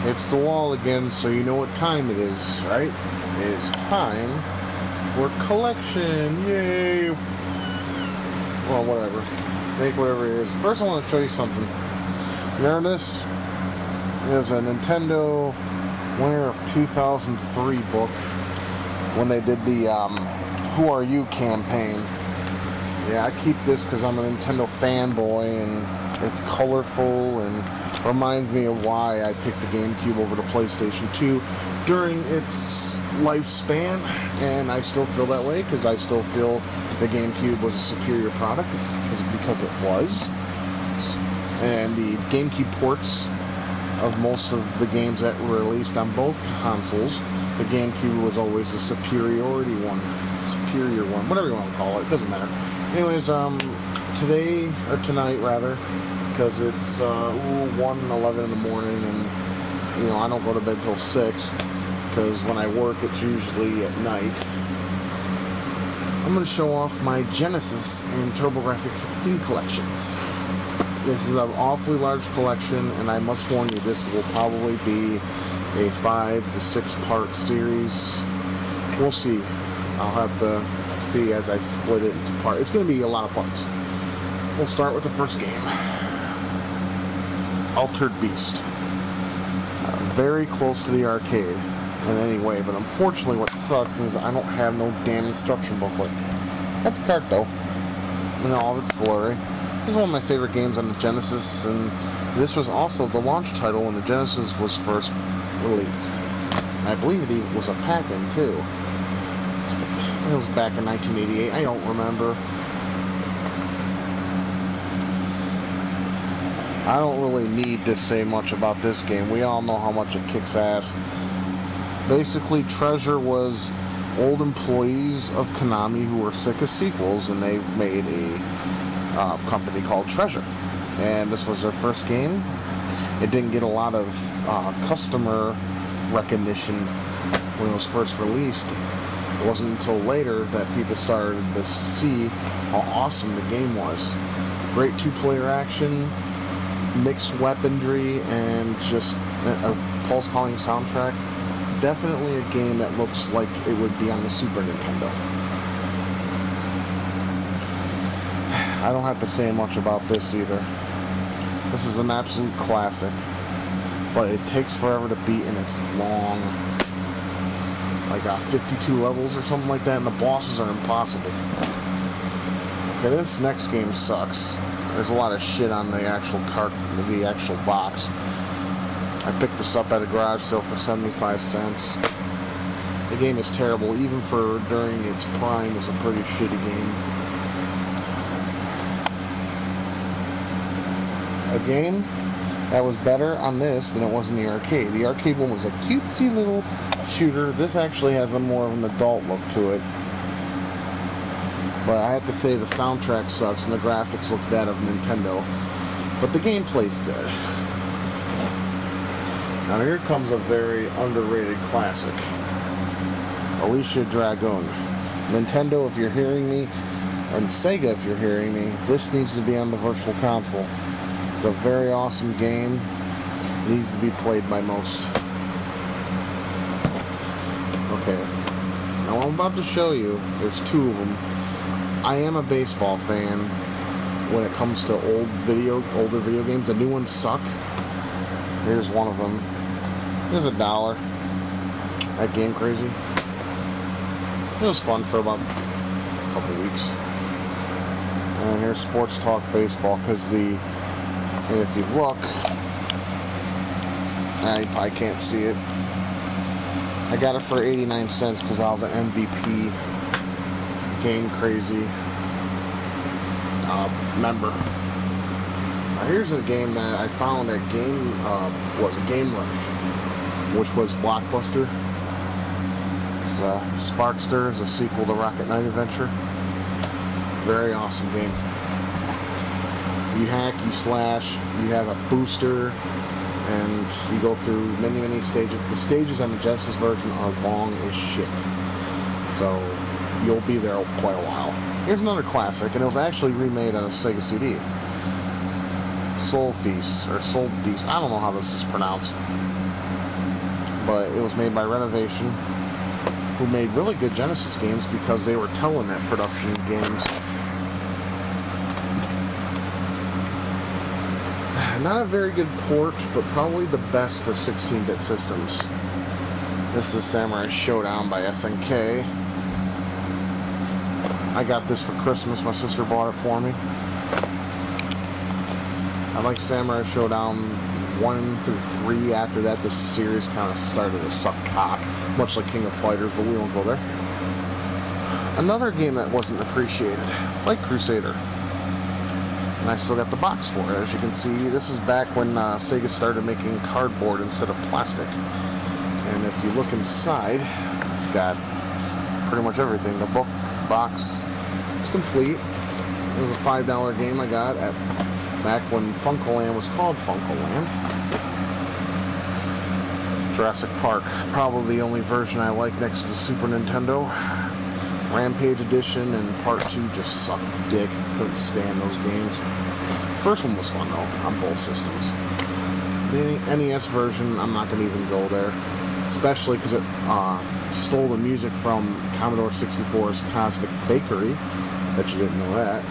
It's the wall again, so you know what time it is, right? It is time for collection. Yay! Well, whatever. Make whatever it is. First, I want to show you something. There, this is a Nintendo winner of 2003 book when they did the Who Are You campaign. Yeah, I keep this because I'm a Nintendo fanboy, and it's colorful and reminds me of why I picked the GameCube over the PlayStation 2 during its lifespan, and I still feel that way because I still feel the GameCube was a superior product because it was. And the GameCube ports of most of the games that were released on both consoles, the GameCube was always the superior one, whatever you want to call it, doesn't matter. Anyways, today, or tonight rather, because it's 1:11 in the morning, and you know, I don't go to bed till 6, because when I work it's usually at night. I'm going to show off my Genesis and TurboGrafx-16 collections. This is an awfully large collection, and I must warn you, this will probably be a 5 to 6 part series. We'll see. I'll have to see as I split it into parts. It's going to be a lot of parts. We'll start with the first game. Altered Beast. Very close to the arcade in any way, but unfortunately what sucks is I don't have no damn instruction booklet. Got the cart though, in all of its glory. This is one of my favorite games on the Genesis, and this was also the launch title when the Genesis was first released. I believe it was a pack-in too. It was back in 1988, I don't remember. I don't really need to say much about this game. We all know how much it kicks ass. Basically, Treasure was old employees of Konami who were sick of sequels, and they made a company called Treasure. And this was their first game. It didn't get a lot of customer recognition when it was first released. It wasn't until later that people started to see how awesome the game was. Great two-player action, mixed weaponry, and just a pulse-calling soundtrack. Definitely a game that looks like it would be on the Super Nintendo. I don't have to say much about this either. This is an absolute classic, but it takes forever to beat, and it's long. Like 52 levels or something like that, and the bosses are impossible. Okay, this next game sucks. There's a lot of shit on the actual cart, the actual box. I picked this up at a garage sale for 75 cents. The game is terrible, even for during its prime. It's a pretty shitty game. A game that was better on this than it was in the arcade. The arcade one was a cutesy little shooter. This actually has a more of an adult look to it. But I have to say the soundtrack sucks and the graphics look that of Nintendo. But the gameplay's good. Now here comes a very underrated classic. Alicia Dragoon. Nintendo, if you're hearing me, and Sega, if you're hearing me, this needs to be on the Virtual Console. It's a very awesome game. It needs to be played by most. Okay. Now what I'm about to show you, there's two of them. I am a baseball fan when it comes to older video games. The new ones suck. Here's one of them. Here's $1 at Game Crazy. It was fun for about a couple weeks. And here's Sports Talk Baseball, because and if you look, I probably can't see it. I got it for 89 cents because I was an MVP Game Crazy member. Now here's a game that I found at Game Rush, which was Blockbuster. It's Sparkster is a sequel to Rocket Knight Adventure. Very awesome game. You hack, you slash, you have a booster, and you go through many, many stages. The stages on the Genesis version are long as shit, so you'll be there quite a while. Here's another classic, and it was actually remade on a Sega CD. Soul Feast, or Soul Feast, I don't know how this is pronounced. but it was made by Renovation, who made really good Genesis games because they were Telenet production games. Not a very good port, but probably the best for 16-bit systems. This is Samurai Shodown by SNK. I got this for Christmas. My sister bought it for me. I like Samurai Shodown 1 through 3. After that, the series kind of started to suck cock, much like King of Fighters, but we won't go there. Another game that wasn't appreciated, like Crusader. And I still got the box for it. As you can see, this is back when Sega started making cardboard instead of plastic. And if you look inside, it's got pretty much everything. The book, box, it's complete. It was a $5 game I got at back when Funkoland was called Funkoland. Jurassic Park, probably the only version I like next to the Super Nintendo. Rampage Edition and Part 2 just sucked dick. Couldn't stand those games. First one was fun though, on both systems. The NES version, I'm not going to even go there. Especially because it stole the music from Commodore 64's Cosmic Bakery. Bet you didn't know that.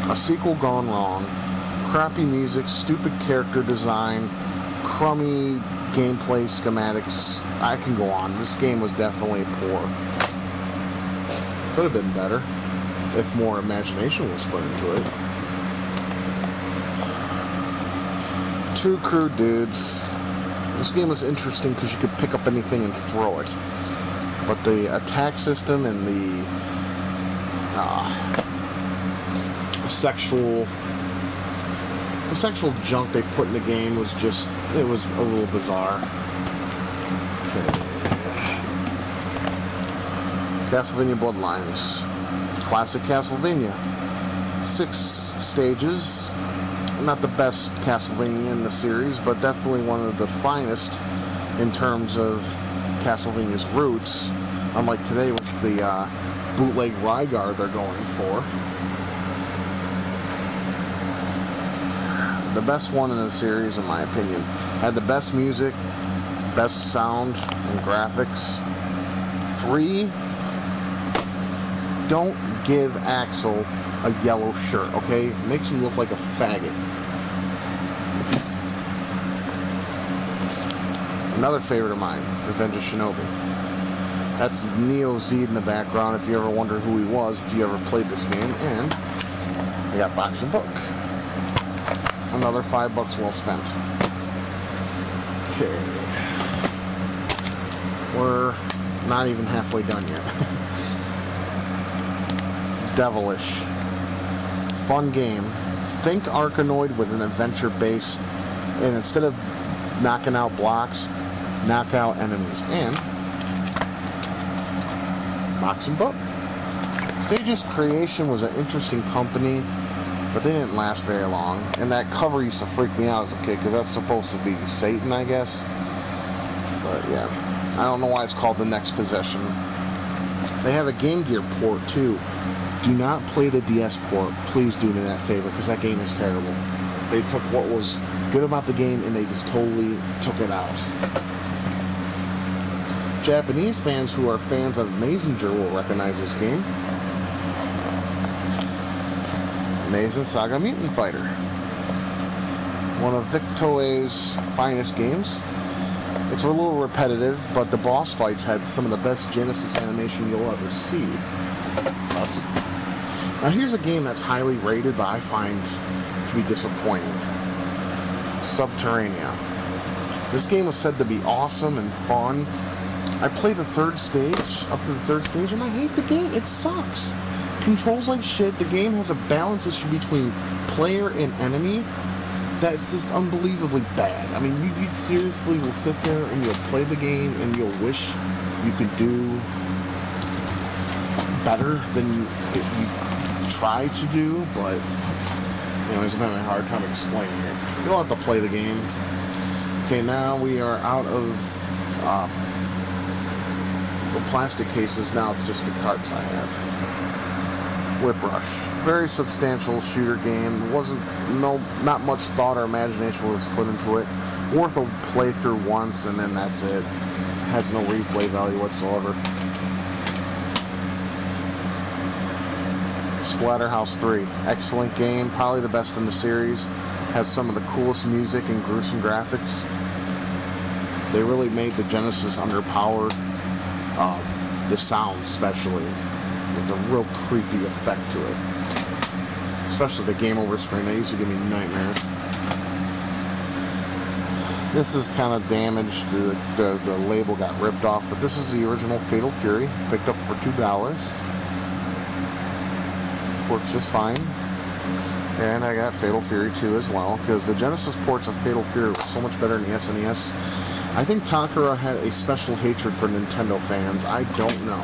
A sequel gone wrong. Crappy music, stupid character design, crummy gameplay schematics. I can go on. This game was definitely poor. Could have been better if more imagination was put into it. Two crude dudes. This game was interesting because you could pick up anything and throw it. But the attack system and the sexual junk they put in the game was just, it was a little bizarre. Okay. Castlevania Bloodlines. Classic Castlevania. 6 stages. Not the best Castlevania in the series, but definitely one of the finest in terms of Castlevania's roots. Unlike today with the bootleg Rygar they're going for. The best one in the series, in my opinion. Had the best music, best sound, and graphics. 3, don't give Axel a yellow shirt, okay? It makes him look like a faggot. Another favorite of mine, Revenge of Shinobi. That's Neo Z in the background if you ever wondered who he was, if you ever played this game. And I got box and book. Another $5 well spent. Okay. We're not even halfway done yet. Devilish. Fun game. Think Arkanoid with an adventure based, and instead of knocking out blocks, knock out enemies. And box and book. Sage's Creation was an interesting company, but they didn't last very long. And that cover used to freak me out as a kid, because that's supposed to be Satan, I guess. But yeah, I don't know why it's called The Next Possession. They have a Game Gear port too. Do not play the DS port. Please do me that favor, because that game is terrible. They took what was good about the game and they just totally took it out. Japanese fans who are fans of Mazen will recognize this game. Mazen Saga Mutant Fighter. One of Vic Toei's finest games. It's a little repetitive, but the boss fights had some of the best Genesis animation you'll ever see. Now here's a game that's highly rated, but I find to be disappointing. Subterranean. This game was said to be awesome and fun. I played the 3rd stage, up to the 3rd stage, and I hate the game. It sucks. Controls like shit. The game has a balance issue between player and enemy that's just unbelievably bad. I mean, you seriously will sit there and you'll play the game and you'll wish you could do better than you try to do, but anyways, I'm having a hard time explaining it. You don't have to play the game. Okay, now we are out of the plastic cases. Now it's just the carts I have. Whiprush. Very substantial shooter game. Not much thought or imagination was put into it. Worth a playthrough once, and then that's it. Has no replay value whatsoever. Splatterhouse III. Excellent game. Probably the best in the series. Has some of the coolest music and gruesome graphics. They really made the Genesis underpowered. The sound especially. With a real creepy effect to it. Especially the game over screen. That used to give me nightmares. This is kind of damaged. The label got ripped off. But this is the original Fatal Fury. Picked up for $2. Works just fine. And I got Fatal Fury 2 as well. Because the Genesis ports of Fatal Fury were so much better than the SNES. I think Takara had a special hatred for Nintendo fans. I don't know.